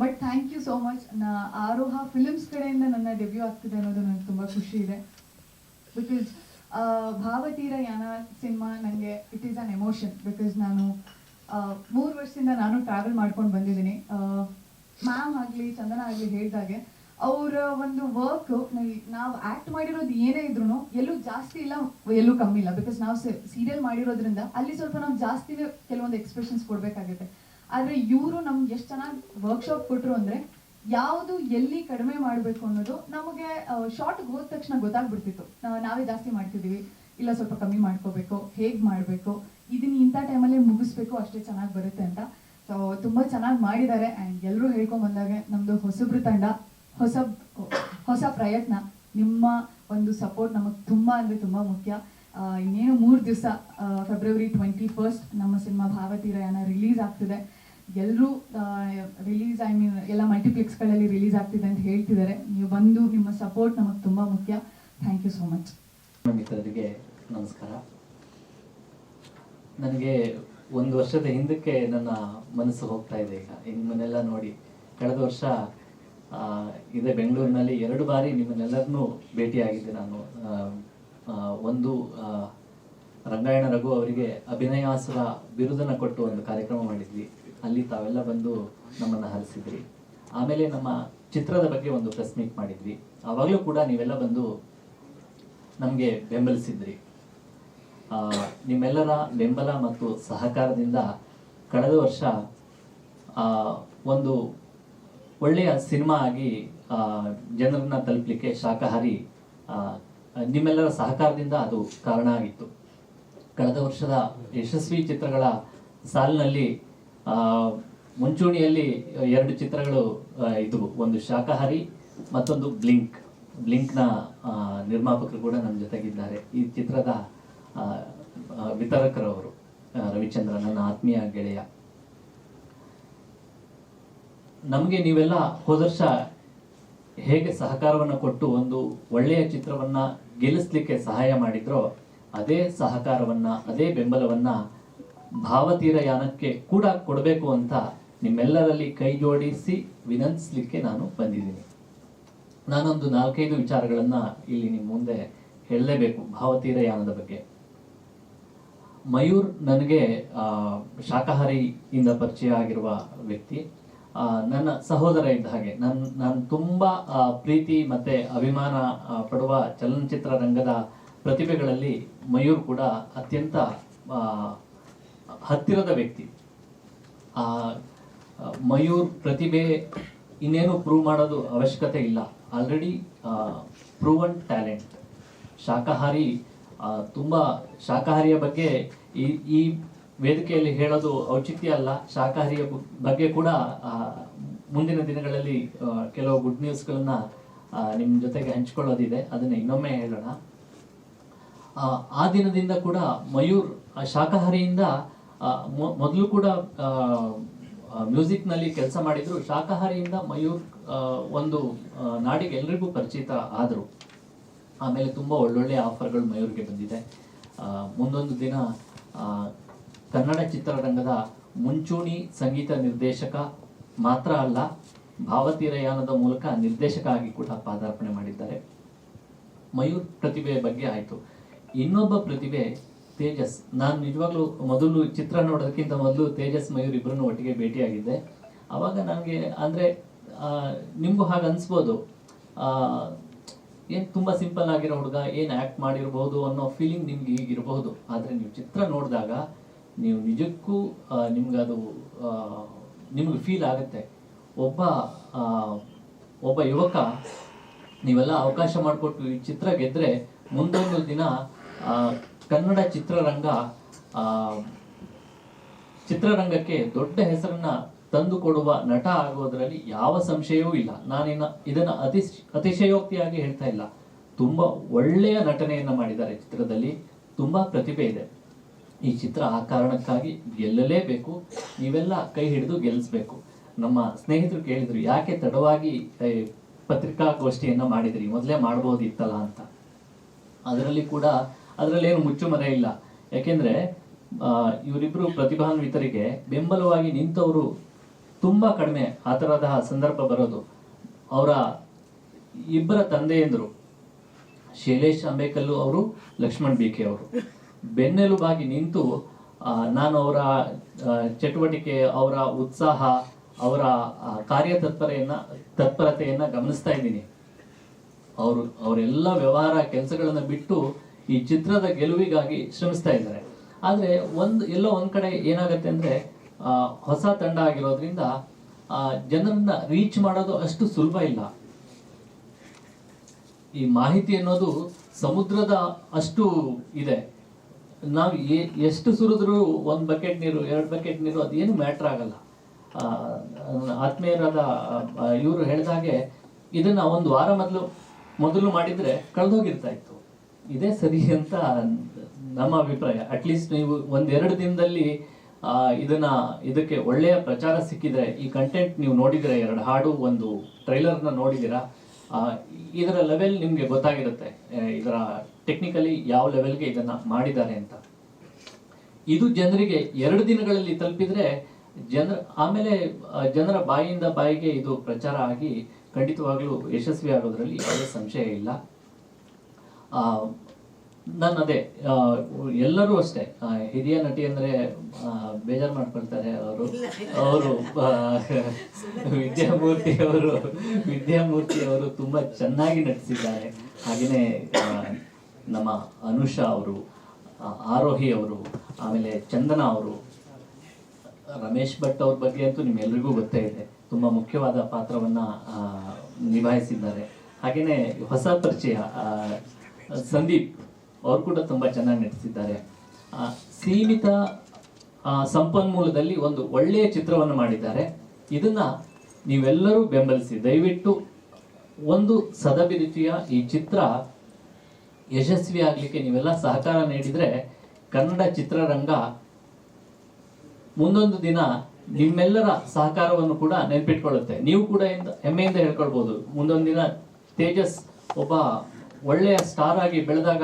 [SPEAKER 3] But thank you so much. Aaroha films ಕಡೆಯಿಂದ ನನ್ನ ಡೆಬ್ಯೂ ಆಗ್ತಿದೆ ಅನ್ನೋದು ನನಗೆ ತುಂಬ ಖುಷಿ ಇದೆ. ಬಿಕಾಸ್ ಭಾವತೀರ ಯಾನ ಸಿನಿಮಾ ನನಗೆ it is an emotion. Because ನಾನು 3 ವರ್ಷದಿಂದ ನಾನು ಟ್ರಾವೆಲ್ ಮಾಡ್ಕೊಂಡು ಬಂದಿದ್ದೀನಿ. ಮ್ಯಾಮ್ ಆಗಲಿ ಚಂದನ ಆಗಲಿ ಹೇಳಿದಾಗೆ ಅವರ ಒಂದು ವರ್ಕ್, ನಾವು ಆ್ಯಕ್ಟ್ ಮಾಡಿರೋದು ಏನೇ ಇದ್ರೂ ಎಲ್ಲೂ ಜಾಸ್ತಿ ಇಲ್ಲ, ಎಲ್ಲೂ ಕಮ್ಮಿ ಇಲ್ಲ. ಬಿಕಾಸ್ ನಾವು ಸೀರಿಯಲ್ ಮಾಡಿರೋದ್ರಿಂದ ಅಲ್ಲಿ ಸ್ವಲ್ಪ ನಾವು ಜಾಸ್ತಿನೇ ಕೆಲವೊಂದು ಎಕ್ಸ್ಪ್ರೆಷನ್ಸ್ ಕೊಡಬೇಕಾಗುತ್ತೆ. ಆದರೆ ಇವರು ನಮ್ಗೆ ಎಷ್ಟು ಚೆನ್ನಾಗಿ ವರ್ಕ್ಶಾಪ್ ಕೊಟ್ಟರು ಅಂದರೆ ಯಾವುದು ಎಲ್ಲಿ ಕಡಿಮೆ ಮಾಡಬೇಕು ಅನ್ನೋದು ನಮಗೆ ಶಾರ್ಟ್ಗೆ ಹೋದ ತಕ್ಷಣ ಗೊತ್ತಾಗ್ಬಿಡ್ತಿತ್ತು. ನಾವೇ ಜಾಸ್ತಿ ಮಾಡ್ತಿದ್ದೀವಿ, ಇಲ್ಲ ಸ್ವಲ್ಪ ಕಮ್ಮಿ ಮಾಡ್ಕೋಬೇಕು, ಹೇಗೆ ಮಾಡಬೇಕು, ಇದನ್ನ ಇಂಥ ಟೈಮಲ್ಲೇ ಮುಗಿಸ್ಬೇಕು, ಅಷ್ಟೇ ಚೆನ್ನಾಗಿ ಬರುತ್ತೆ ಅಂತ. ಸೊ ತುಂಬ ಚೆನ್ನಾಗಿ ಮಾಡಿದ್ದಾರೆ. ಆ್ಯಂಡ್ ಎಲ್ಲರೂ ಹೇಳ್ಕೊಂಡು ಬಂದಾಗೆ ನಮ್ಮದು ಹೊಸಬ್ರು ತಂಡ, ಹೊಸ ಪ್ರಯತ್ನ. ನಿಮ್ಮ ಒಂದು ಸಪೋರ್ಟ್ ನಮಗೆ ತುಂಬ ಅಂದರೆ ತುಂಬ ಮುಖ್ಯ. ಇನ್ನೇನು 3 ದಿವಸ ಫೆಬ್ರವರಿ 21 ನಮ್ಮ ಸಿನಿಮಾ ಭಾವತೀರಯಾನ ರಿಲೀಸ್ ಆಗ್ತಿದೆ. ಎಲ್ಲರೂ ರಿಲೀಸ್ ಎಲ್ಲ ಮಲ್ಟಿಪ್ಲೆಕ್ಸ್ಗಳಲ್ಲಿ ರಿಲೀಸ್ ಆಗ್ತಿದೆ ಅಂತ ಹೇಳ್ತಿದ್ದಾರೆ. ನೀವು ಬಂದು ನಿಮ್ಮ ಸಪೋರ್ಟ್ ನಮಗೆ ತುಂಬ ಮುಖ್ಯ. Thank you so much.
[SPEAKER 4] ಮಿತ್ರರಿಗೆ ನಮಸ್ಕಾರ. ನನಗೆ 1 ವರ್ಷದ ಹಿಂದಕ್ಕೆ ನನ್ನ ಮನಸ್ಸು ಹೋಗ್ತಾ ಇದೆ ಈಗ ನಿಮ್ಮನ್ನೆಲ್ಲ ನೋಡಿ. ಕಳೆದ ವರ್ಷ ಇದೇ ಬೆಂಗಳೂರಿನಲ್ಲಿ 2 ಬಾರಿ ನಿಮ್ಮನ್ನೆಲ್ಲರನ್ನೂ ಭೇಟಿಯಾಗಿದ್ದೆ ನಾನು. ಒಂದು ರಂಗಾಯಣ ರಘು ಅವರಿಗೆ ಅಭಿನಯಾಸುರ ಬಿರುದನ್ನು ಕೊಟ್ಟು ಒಂದು ಕಾರ್ಯಕ್ರಮ ಮಾಡಿದ್ವಿ, ಅಲ್ಲಿ ತಾವೆಲ್ಲ ಬಂದು ನಮ್ಮನ್ನು ಹರಿಸಿದ್ರಿ. ಆಮೇಲೆ ನಮ್ಮ ಚಿತ್ರದ ಬಗ್ಗೆ ಒಂದು ಪ್ರೆಸ್ ಮೀಟ್ ಮಾಡಿದ್ವಿ, ಆವಾಗಲೂ ಕೂಡ ನೀವೆಲ್ಲ ಬಂದು ನಮಗೆ ಬೆಂಬಲಿಸಿದ್ರಿ. ನಿಮ್ಮೆಲ್ಲರ ಬೆಂಬಲ ಮತ್ತು ಸಹಕಾರದಿಂದ ಕಳೆದ ವರ್ಷ ಒಂದು ಒಳ್ಳೆಯ ಸಿನಿಮಾ ಆಗಿ ಜನರನ್ನ ತಲುಪಲಿಕ್ಕೆ ಶಾಕಾಹಾರಿ ನಿಮ್ಮೆಲ್ಲರ ಸಹಕಾರದಿಂದ ಅದು ಕಾರಣ ಆಗಿತ್ತು. ಕಳೆದ ವರ್ಷದ ಯಶಸ್ವಿ ಚಿತ್ರಗಳ ಸಾಲಿನಲ್ಲಿ ಮುಂಚೂಣಿಯಲ್ಲಿ 2 ಚಿತ್ರಗಳು ಇದ್ವು. ಒಂದು ಶಾಕಾಹಾರಿ, ಮತ್ತೊಂದು ಬ್ಲಿಂಕ್ನ ನಿರ್ಮಾಪಕರು ಕೂಡ ನಮ್ಮ ಜೊತೆಗಿದ್ದಾರೆ. ಈ ಚಿತ್ರದ ವಿತರಕರವರು ರವಿಚಂದ್ರ, ನನ್ನ ಆತ್ಮೀಯ ಗೆಳೆಯ. ನಮಗೆ ನೀವೆಲ್ಲ ಹೋದ ವರ್ಷ ಹೇಗೆ ಸಹಕಾರವನ್ನು ಕೊಟ್ಟು ಒಂದು ಒಳ್ಳೆಯ ಚಿತ್ರವನ್ನ ಗೆಲ್ಲಿಸ್ಲಿಕ್ಕೆ ಸಹಾಯ ಮಾಡಿದ್ರೋ, ಅದೇ ಸಹಕಾರವನ್ನ, ಅದೇ ಬೆಂಬಲವನ್ನ ಭಾವತೀರ ಯಾನಕ್ಕೆ ಕೂಡ ಕೊಡಬೇಕು ಅಂತ ನಿಮ್ಮೆಲ್ಲರಲ್ಲಿ ಕೈ ಜೋಡಿಸಿ ವಿನಂತಿಸ್ಲಿಕ್ಕೆ ನಾನು ಬಂದಿದ್ದೀನಿ. ನಾನೊಂದು 4-5 ವಿಚಾರಗಳನ್ನ ಇಲ್ಲಿ ನಿಮ್ಮ ಮುಂದೆ ಹೇಳಲೇಬೇಕು ಭಾವತೀರ ಯಾನದ ಬಗ್ಗೆ. ಮಯೂರ್ ನನಗೆ ಶಾಕಾಹಾರಿಯಿಂದ ಪರಿಚಯ ಆಗಿರುವ ವ್ಯಕ್ತಿ, ನನ್ನ ಸಹೋದರ ಇದ್ದ ಹಾಗೆ. ನಾನು ತುಂಬಾ ಪ್ರೀತಿ ಮತ್ತೆ ಅಭಿಮಾನ ಪಡುವ ಚಲನಚಿತ್ರ ರಂಗದ ಪ್ರತಿಭೆಗಳಲ್ಲಿ ಮಯೂರ್ ಕೂಡ ಅತ್ಯಂತ ಹತ್ತಿರದ ವ್ಯಕ್ತಿ. ಮಯೂರ್ ಪ್ರತಿಭೆ ಇನ್ನೇನು ಪ್ರೂವ್ ಮಾಡೋದು ಅವಶ್ಯಕತೆ ಇಲ್ಲ, ಆಲ್ರೆಡಿ ಪ್ರೂವನ್ ಟ್ಯಾಲೆಂಟ್. ಶಾಕಾಹಾರಿ ತುಂಬಾ ಶಾಕಾಹಾರಿಯ ಬಗ್ಗೆ ಈ ವೇದಿಕೆಯಲ್ಲಿ ಹೇಳೋದು ಔಚಿತ್ಯ ಅಲ್ಲ. ಶಾಕಾಹಾರಿಯ ಬಗ್ಗೆ ಕೂಡ ಮುಂದಿನ ದಿನಗಳಲ್ಲಿ ಕೆಲವು ಗುಡ್ ನ್ಯೂಸ್ಗಳನ್ನ ನಿಮ್ಮ ಜೊತೆಗೆ ಹಂಚಿಕೊಳ್ಳೋದಿದೆ, ಅದನ್ನ ಇನ್ನೊಮ್ಮೆ ಹೇಳೋಣ. ಆ ದಿನದಿಂದ ಕೂಡ ಮಯೂರ್ ಶಾಕಾಹಾರಿಯಿಂದ ಮೊದಲು ಕೂಡ ಮ್ಯೂಸಿಕ್ನಲ್ಲಿ ಕೆಲಸ ಮಾಡಿದ್ರು. ಶಾಕಾಹಾರಿಯಿಂದ ಮಯೂರ್ ಒಂದು ನಾಡಿಗೆ ಎಲ್ರಿಗೂ ಪರಿಚಿತ ಆದರು. ಆಮೇಲೆ ತುಂಬ ಒಳ್ಳೊಳ್ಳೆ ಆಫರ್ಗಳು ಮಯೂರ್ಗೆ ಬಂದಿದೆ. ಮುಂದೊಂದು ದಿನ ಕನ್ನಡ ಚಿತ್ರರಂಗದ ಮುಂಚೂಣಿ ಸಂಗೀತ ನಿರ್ದೇಶಕ ಮಾತ್ರ ಅಲ್ಲ, ಭಾವತೀರಯಾನದ ಮೂಲಕ ನಿರ್ದೇಶಕ ಆಗಿ ಕೂಡ ಪಾದಾರ್ಪಣೆ ಮಾಡಿದ್ದಾರೆ. ಮಯೂರ್ ಪ್ರತಿಭೆಯ ಬಗ್ಗೆ ಆಯಿತು. ಇನ್ನೊಬ್ಬ ಪ್ರತಿಭೆ ತೇಜಸ್. ನಾನು ನಿಜವಾಗ್ಲೂ ಮೊದಲು ಚಿತ್ರ ನೋಡೋದಕ್ಕಿಂತ ಮೊದಲು ತೇಜಸ್ ಮಯೂರ್ ಇಬ್ಬರನ್ನು ಒಟ್ಟಿಗೆ ಭೇಟಿಯಾಗಿದ್ದೆ. ಅವಾಗ ನನಗೆ ಅಂದರೆ ನಿಮಗೂ ಹಾಗೆ ಅನಿಸ್ಬೋದು, ಏನು ತುಂಬ ಸಿಂಪಲ್ ಆಗಿರೋ ಹುಡುಗ, ಏನು ಆ್ಯಕ್ಟ್ ಮಾಡಿರ್ಬೋದು ಅನ್ನೋ ಫೀಲಿಂಗ್ ನಿಮ್ಗೆ ಈಗಿರಬಹುದು. ಆದರೆ ನೀವು ಚಿತ್ರ ನೋಡಿದಾಗ ನೀವು ನಿಜಕ್ಕೂ ನಿಮ್ಗದು ನಿಮ್ಗೆ ಫೀಲ್ ಆಗುತ್ತೆ. ಒಬ್ಬ ಯುವಕ ನೀವೆಲ್ಲ ಅವಕಾಶ ಮಾಡಿಕೊಟ್ಟು ಈ ಚಿತ್ರ ಗೆದ್ರೆ ಮುಂದೊಂದು ದಿನ ಕನ್ನಡ ಚಿತ್ರರಂಗಕ್ಕೆ ದೊಡ್ಡ ಹೆಸರನ್ನ ತಂದು ಕೊಡುವ ನಟ ಆಗೋದ್ರಲ್ಲಿ ಯಾವ ಸಂಶಯವೂ ಇಲ್ಲ. ಇದನ್ನ ಅತಿಶಯೋಕ್ತಿಯಾಗಿ ಹೇಳ್ತಾ ಇಲ್ಲ. ತುಂಬಾ ಒಳ್ಳೆಯ ನಟನೆಯನ್ನ ಮಾಡಿದ್ದಾರೆ ಚಿತ್ರದಲ್ಲಿ, ತುಂಬಾ ಪ್ರತಿಭೆ ಇದೆ. ಈ ಚಿತ್ರ ಆ ಕಾರಣಕ್ಕಾಗಿ ಗೆಲ್ಲಲೇಬೇಕು. ನೀವೆಲ್ಲ ಕೈ ಹಿಡಿದು ಗೆಲ್ಲಿಸ್ಬೇಕು. ನಮ್ಮ ಸ್ನೇಹಿತರು ಕೇಳಿದ್ರು, ಯಾಕೆ ತಡವಾಗಿ ಪತ್ರಿಕಾಗೋಷ್ಠಿಯನ್ನ ಮಾಡಿದ್ರಿ, ಮೊದಲೇ ಮಾಡ್ಬೋದಿತ್ತಲ್ಲ ಅಂತ. ಅದರಲ್ಲೇನು ಮುಚ್ಚುಮರೆ ಇಲ್ಲ. ಯಾಕೆಂದ್ರೆ ಇವರಿಬ್ರು ಪ್ರತಿಭಾನ್ವಿತರಿಗೆ ಬೆಂಬಲವಾಗಿ ನಿಂತವರು ತುಂಬಾ ಕಡಿಮೆ. ಆ ತರಹದ ಸಂದರ್ಭ ಬರೋದು. ಅವರ ಇಬ್ಬರ ತಂದೆಯಂದ್ರು ಶೈಲೇಶ್ ಅಂಬೇಕಲ್ಲು ಅವರು, ಲಕ್ಷ್ಮಣ್ ಬಿಕೆ ಅವರು ಬೆನ್ನೆಲುಬಾಗಿ ನಿಂತು ನಾನು ಅವರ ಚಟುವಟಿಕೆ, ಅವರ ಉತ್ಸಾಹ, ಅವರ ತತ್ಪರತೆಯನ್ನ ಗಮನಿಸ್ತಾ ಇದ್ದೀನಿ. ಅವರೆಲ್ಲ ವ್ಯವಹಾರ ಕೆಲಸಗಳನ್ನ ಬಿಟ್ಟು ಈ ಚಿತ್ರದ ಗೆಲುವಿಗಾಗಿ ಶ್ರಮಿಸ್ತಾ ಇದ್ದಾರೆ. ಆದ್ರೆ ಎಲ್ಲೋ ಒಂದ್ ಕಡೆ ಏನಾಗತ್ತೆ ಅಂದ್ರೆ, ಹೊಸ ತಂಡ ಆಗಿರೋದ್ರಿಂದ ಜನರನ್ನ ರೀಚ್ ಮಾಡೋದು ಅಷ್ಟು ಸುಲಭ ಇಲ್ಲ. ಈ ಮಾಹಿತಿ ಅನ್ನೋದು ಸಮುದ್ರದ ಅಷ್ಟು ಇದೆ. ನಾವು ಎಷ್ಟು ಸುರಿದ್ರು 1 ಬಕೆಟ್ ನೀರು, 2 ಬಕೆಟ್ ನೀರು ಅದೇನು ಮ್ಯಾಟ್ರ್ ಆಗಲ್ಲ. ಆತ್ಮೀಯರಾದ ಇವರು ಹೇಳಿದಾಗೆ ಇದನ್ನ 1 ವಾರ ಮೊದಲು ಮಾಡಿದ್ರೆ ಕಳೆದೋಗಿರ್ತಾ ಇತ್ತು. ಇದೇ ಸರಿ ಅಂತ ನಮ್ಮ ಅಭಿಪ್ರಾಯ. ಅಟ್ಲೀಸ್ಟ್ ನೀವು 1-2 ದಿನದಲ್ಲಿ ಇದಕ್ಕೆ ಒಳ್ಳೆಯ ಪ್ರಚಾರ ಸಿಕ್ಕಿದ್ರೆ, ಈ ಕಂಟೆಂಟ್ ನೀವು ನೋಡಿದ್ರೆ, 2 ಹಾಡು 1 ಟ್ರೈಲರ್ನ ನೋಡಿದಿರಾ, ಇದರ ಲೆವೆಲ್ ನಿಮ್ಗೆ ಗೊತ್ತಾಗಿರುತ್ತೆ. ಇದರ ಟೆಕ್ನಿಕಲಿ ಯಾವ ಲೆವೆಲ್ಗೆ ಇದನ್ನ ಮಾಡಿದ್ದಾರೆ ಅಂತ. ಇದು ಜನರಿಗೆ 2 ದಿನಗಳಲ್ಲಿ ತಲುಪಿದ್ರೆ ಆಮೇಲೆ ಜನರ ಬಾಯಿಯಿಂದ ಬಾಯಿಗೆ ಇದು ಪ್ರಚಾರ ಆಗಿ ಖಂಡಿತವಾಗ್ಲೂ ಯಶಸ್ವಿ ಆಗೋದ್ರಲ್ಲಿ ಯಾವುದೇ ಸಂಶಯ ಇಲ್ಲ. ನಾನು ಅದೇ ಎಲ್ಲರೂ ಅಷ್ಟೇ, ಹಿರಿಯ ನಟಿ ಅಂದ್ರೆ ಬೇಜಾರು ಮಾಡ್ಕೊಳ್ತಾರೆ ಅವರು ವಿದ್ಯಾಮೂರ್ತಿ ಅವರು ತುಂಬಾ ಚೆನ್ನಾಗಿ ನಟಿಸಿದ್ದಾರೆ. ಹಾಗೆಯೇ ನಮ್ಮ ಅನುಷಾ ಅವರು, ಆರೋಹಿ ಅವರು, ಆಮೇಲೆ ಚಂದನಾ ಅವರು, ರಮೇಶ್ ಭಟ್ ಅವ್ರ ಬಗ್ಗೆ ಅಂತೂ ನಿಮ್ಮೆಲ್ರಿಗೂ ಗೊತ್ತೇ ಇದೆ, ತುಂಬ ಮುಖ್ಯವಾದ ಪಾತ್ರವನ್ನ ನಿಭಾಯಿಸಿದ್ದಾರೆ. ಹಾಗೆಯೇ ಹೊಸ ಪರಿಚಯ ಸಂದೀಪ್ ಅವರು ಕೂಡ ತುಂಬ ಚೆನ್ನಾಗಿ ನಟಿಸಿದ್ದಾರೆ. ಸೀಮಿತ ಸಂಪನ್ಮೂಲದಲ್ಲಿ ಒಂದು ಒಳ್ಳೆಯ ಚಿತ್ರವನ್ನು ಮಾಡಿದ್ದಾರೆ. ಇದನ್ನ ನೀವೆಲ್ಲರೂ ಬೆಂಬಲಿಸಿ ದಯವಿಟ್ಟು. ಒಂದು ಸದಭಿರುಚಿಯ ಈ ಚಿತ್ರ ಯಶಸ್ವಿ ಆಗಲಿಕ್ಕೆ ನೀವೆಲ್ಲ ಸಹಕಾರ ನೀಡಿದರೆ ಕನ್ನಡ ಚಿತ್ರರಂಗ ಮುಂದೊಂದು ದಿನ ನಿಮ್ಮೆಲ್ಲರ ಸಹಕಾರವನ್ನು ಕೂಡ ನೆನಪಿಟ್ಕೊಳ್ಳುತ್ತೆ. ನೀವು ಕೂಡ ಹೆಮ್ಮೆಯಿಂದ ಹೇಳ್ಕೊಳ್ಬೋದು, ಮುಂದೊಂದು ದಿನ ತೇಜಸ್ ಒಬ್ಬ ಒಳ್ಳೆಯ ಸ್ಟಾರ್ ಆಗಿ ಬೆಳೆದಾಗ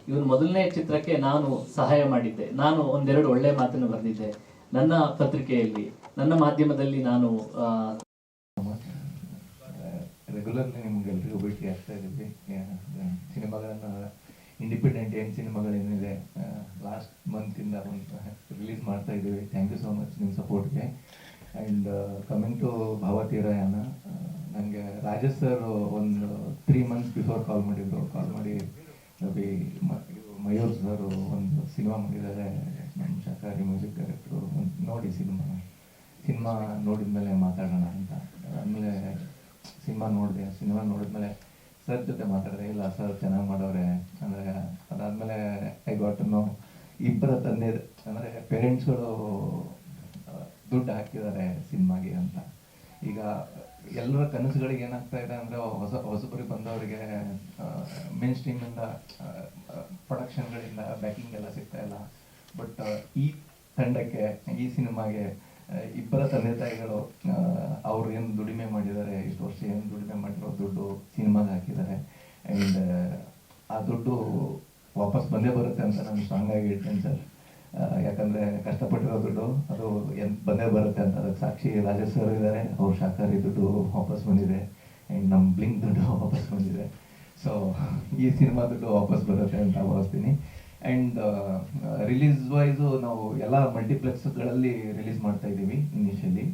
[SPEAKER 4] ಇವನು ಮೊದಲನೇ ಚಿತ್ರಕ್ಕೆ ನಾನು ಸಹಾಯ ಮಾಡಿದ್ದೆ, ನಾನು ಒಂದೆರಡು ಒಳ್ಳೆಯ ಮಾತನ್ನು ಬರೆದಿದ್ದೆ, ನನ್ನ ಪತ್ರಿಕೆಯಲ್ಲಿ, ನನ್ನ ಮಾಧ್ಯಮದಲ್ಲಿ ನಾನು
[SPEAKER 5] ರೆಗ್ಯುಲರ್ಲಿ ನಿಮ್ಗೆಲ್ರಿಗೂ ಭೇಟಿ ಆಗ್ತಾ ಇದ್ದೀವಿ. ಸಿನಿಮಾಗಳನ್ನು ಇಂಡಿಪೆಂಡೆಂಟ್ ಏನು ಸಿನಿಮಾಗಳೇನಿದೆ ಲಾಸ್ಟ್ ಮಂತಿಂದ ರಿಲೀಸ್ ಮಾಡ್ತಾ ಇದ್ದೀವಿ. ಥ್ಯಾಂಕ್ ಯು ಸೋ ಮಚ್ ನಿಮ್ಮ ಸಪೋರ್ಟ್ಗೆ. ಆ್ಯಂಡ್ ಕಮಿಂಗ್ ಟು ಭಾವತೀರಾಯಣ, ನನಗೆ ರಾಜೇಶ್ ಸರ್ ಒಂದು 3 months ಬಿಫೋರ್ ಕಾಲ್ ಮಾಡಿದ್ರು. ಕಾಲ್ ಮಾಡಿ ರವಿ ಮಯೂರ್ ಸರ್ ಒಂದು ಸಿನಿಮಾ ಮಾಡಿದ್ದಾರೆ, ನಮ್ಮ ಶಾಕಾರಿ ಮ್ಯೂಸಿಕ್ ಡೈರೆಕ್ಟ್ರು, ನೋಡಿ ಸಿನಿಮಾ ನೋಡಿದ್ಮೇಲೆ ಮಾತಾಡೋಣ ಅಂತ. ಆಮೇಲೆ ಸಿನಿಮಾ ನೋಡಿದ್ಮೇಲೆ ಸರ್ ಜೊತೆ ಮಾತಾಡಿದೆ. ಇಲ್ಲ ಸರ್ ಚೆನ್ನಾಗಿ ಮಾಡೋರೆ ಅಂದರೆ, ಅದಾದಮೇಲೆ ಐ ಗಾಟ್ ನೋ ಇಬ್ಬರ ತಂದೆ ಅಂದರೆ ಪೇರೆಂಟ್ಸ್ಗಳು ದುಡ್ಡು ಹಾಕಿದ್ದಾರೆ ಸಿನಿಮಾಗೆ ಅಂತ. ಈಗ ಎಲ್ಲರ ಕನಸುಗಳಿಗೆ ಏನಾಗ್ತಾ ಇದೆ ಅಂದರೆ ಹೊಸಬರಿಗೆ ಬಂದವರಿಗೆ ಮೇನ್ ಸ್ಟ್ರೀಮಿಂದ ಪ್ರೊಡಕ್ಷನ್ಗಳಿಂದ ಬ್ಯಾಕಿಂಗ್ ಎಲ್ಲ ಸಿಗ್ತಾ ಇಲ್ಲ. ಬಟ್ ಈ ತಂಡಕ್ಕೆ, ಈ ಸಿನಿಮಾಗೆ ಇಬ್ಬರ ತಂದೆ ತಾಯಿಗಳು ಅವ್ರು ಏನು ದುಡಿಮೆ ಮಾಡಿದ್ದಾರೆ, ಇಷ್ಟು ವರ್ಷ ಏನು ದುಡಿಮೆ ಮಾಡಿರೋ ದುಡ್ಡು ಸಿನಿಮಾಗೆ ಹಾಕಿದ್ದಾರೆ. ಆ್ಯಂಡ್ ಆ ದುಡ್ಡು ವಾಪಸ್ ಬಂದೇ ಬರುತ್ತೆ ಅಂತ ನಾನು ಸ್ಟ್ರಾಂಗ್ ಆಗಿ ಹೇಳ್ತೇನೆ ಸರ್. ಯಾಕಂದರೆ ಕಷ್ಟಪಟ್ಟಿರೋ ದುಡ್ಡು ಅದು ಬಂದೇ ಬರುತ್ತೆ ಅಂತ. ಅದಕ್ಕೆ ಸಾಕ್ಷಿ ರಾಜೇಶ್ ಸರ್ ಇದ್ದಾರೆ, ಅವ್ರ ಶಾಕಾರಿ ದುಡ್ಡು ವಾಪಸ್ ಬಂದಿದೆ, ಆ್ಯಂಡ್ ನಮ್ಮ ಬ್ಲಿಂಕ್ ದುಡ್ಡು ವಾಪಸ್ ಬಂದಿದೆ. ಸೊ ಈ ಸಿನಿಮಾ ದುಡ್ಡು ವಾಪಸ್ ಬರುತ್ತೆ ಅಂತ ಭಾವಿಸ್ತೀನಿ. ಆ್ಯಂಡ್ ರಿಲೀಸ್ ವೈಸು ನಾವು ಎಲ್ಲ ಮಲ್ಟಿಪ್ಲೆಕ್ಸ್ಗಳಲ್ಲಿ ರಿಲೀಸ್ ಮಾಡ್ತಾ ಇದ್ದೀವಿ. ಇನಿಷಿಯಲಿ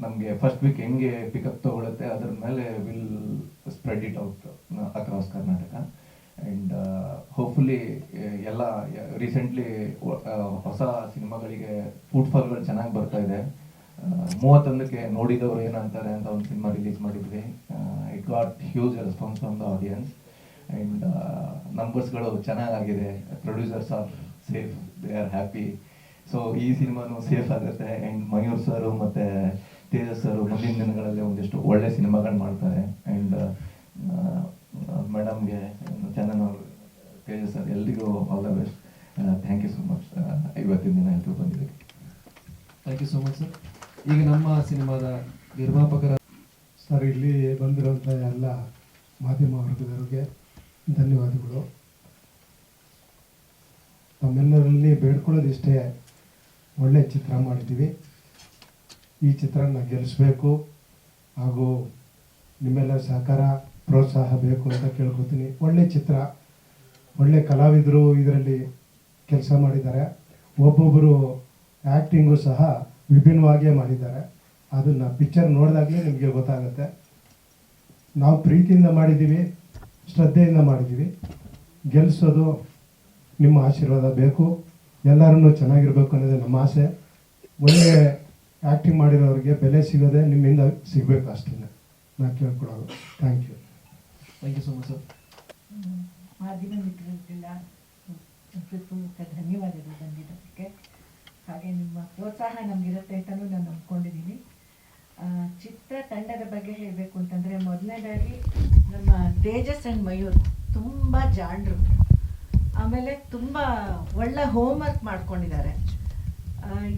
[SPEAKER 5] ನಮಗೆ ಫಸ್ಟ್ ವೀಕ್ ಹೆಂಗೆ ಪಿಕಪ್ ತೊಗೊಳುತ್ತೆ ಅದ್ರ ಮೇಲೆ will spread it out across Karnataka. And hopefully ಎಲ್ಲ ರೀಸೆಂಟ್ಲಿ ಹೊಸ ಸಿನಿಮಾಗಳಿಗೆ ಫುಟ್ಫಾಲ್ಗಳು ಚೆನ್ನಾಗಿ ಬರ್ತಾ ಇದೆ. 31ಕ್ಕೆ ನೋಡಿದವರು ಏನಂತಾರೆ ಅಂತ ಒಂದು ಸಿನಿಮಾ ರಿಲೀಸ್ ಮಾಡಿದ್ವಿ. It got huge response from the audience. And ನಂಬರ್ಸ್ಗಳು ಚೆನ್ನಾಗಾಗಿದೆ. Producers are safe, they are happy. So ಈ ಸಿನಿಮಾನು ಸೇಫ್ ಆಗುತ್ತೆ. ಆ್ಯಂಡ್ ಮಯೂರ್ ಸರು ಮತ್ತು ತೇಜಸ್ ಸರು ಮುಂದಿನ ದಿನಗಳಲ್ಲಿ ಒಂದಿಷ್ಟು ಒಳ್ಳೆ ಸಿನಿಮಾಗಳು ಮಾಡ್ತಾರೆ. ಆ್ಯಂಡ್ ಮೇಡಮ್ಗೆ, ಚಂದನ್ ಅವರು, ತೇಜಸ್ ಸರ್ ಎಲ್ರಿಗೂ all the best. Thank you so much ಇವತ್ತಿನ ದಿನ ಎಲ್ಲರೂ ಬಂದಿದ್ದಕ್ಕೆ.
[SPEAKER 6] Thank you so much sir. ಈಗ ನಮ್ಮ ಸಿನಿಮಾದ ನಿರ್ಮಾಪಕರ
[SPEAKER 7] ಸರ್, ಇಲ್ಲಿ ಬಂದಿರುವಂಥ ಎಲ್ಲ ಮಾಧ್ಯಮ ವರ್ಗದವರಿಗೆ ಧನ್ಯವಾದಗಳು. ತಮ್ಮೆಲ್ಲರಲ್ಲಿ ಬೇಡ್ಕೊಳ್ಳೋದಿಷ್ಟೇ, ಒಳ್ಳೆ ಚಿತ್ರ ಮಾಡಿದ್ದೀವಿ, ಈ ಚಿತ್ರನ ಗೆಲ್ಲಿಸ್ಬೇಕು ಹಾಗೂ ನಿಮ್ಮೆಲ್ಲ ಸಹಕಾರ ಪ್ರೋತ್ಸಾಹ ಬೇಕು ಅಂತ ಕೇಳ್ಕೊತೀನಿ. ಒಳ್ಳೆ ಚಿತ್ರ, ಒಳ್ಳೆ ಕಲಾವಿದರು ಇದರಲ್ಲಿ ಕೆಲಸ ಮಾಡಿದ್ದಾರೆ. ಒಬ್ಬೊಬ್ಬರು ಆ್ಯಕ್ಟಿಂಗು ಸಹ ವಿಭಿನ್ನವಾಗಿಯೇ ಮಾಡಿದ್ದಾರೆ. ಅದನ್ನು ಪಿಕ್ಚರ್ ನೋಡಿದಾಗಲೇ ನಿಮಗೆ ಗೊತ್ತಾಗುತ್ತೆ. ನಾವು ಪ್ರೀತಿಯಿಂದ ಮಾಡಿದ್ದೀವಿ, ಶ್ರದ್ಧೆಯಿಂದ ಮಾಡಿದ್ದೀವಿ. ಗೆಲ್ಲಿಸೋದು ನಿಮ್ಮ ಆಶೀರ್ವಾದ ಬೇಕು. ಎಲ್ಲರೂ ಚೆನ್ನಾಗಿರ್ಬೇಕು ಅನ್ನೋದೇ ನಮ್ಮ ಆಸೆ. ಒಳ್ಳೆ ಆ್ಯಕ್ಟಿಂಗ್ ಮಾಡಿರೋರಿಗೆ ಬೆಲೆ ಸಿಗೋದೆ ನಿಮ್ಮಿಂದ ಸಿಗಬೇಕು, ಅಷ್ಟೇ ನಾನು ಕೇಳ್ಕೊಡೋದು. Thank you.
[SPEAKER 6] Thank you so much sir.
[SPEAKER 8] ಮಾಧ್ಯಮ ಮಿತ್ರರಿಗೆಲ್ಲ ಹೃತ್ಪೂರ್ವಕ ಧನ್ಯವಾದಗಳು ಬಂದಿದ್ದಕ್ಕೆ. ಹಾಗೆ ನಿಮ್ಮ ಪ್ರೋತ್ಸಾಹ ನಮಗಿರುತ್ತೆ ಅಂತಲೂ ನಾನು ಅಂದ್ಕೊಂಡಿದ್ದೀನಿ. ಚಿತ್ರ ತಂಡದ ಬಗ್ಗೆ ಹೇಳಬೇಕು ಅಂತಂದರೆ, ಮೊದಲನೇದಾಗಿ ನಮ್ಮ ತೇಜಸ್ ಆ್ಯಂಡ್ ಮಯೂರ್ ತುಂಬ ಜಾಣರು. ಆಮೇಲೆ ತುಂಬ ಒಳ್ಳೆ ಹೋಮ್ವರ್ಕ್ ಮಾಡ್ಕೊಂಡಿದ್ದಾರೆ.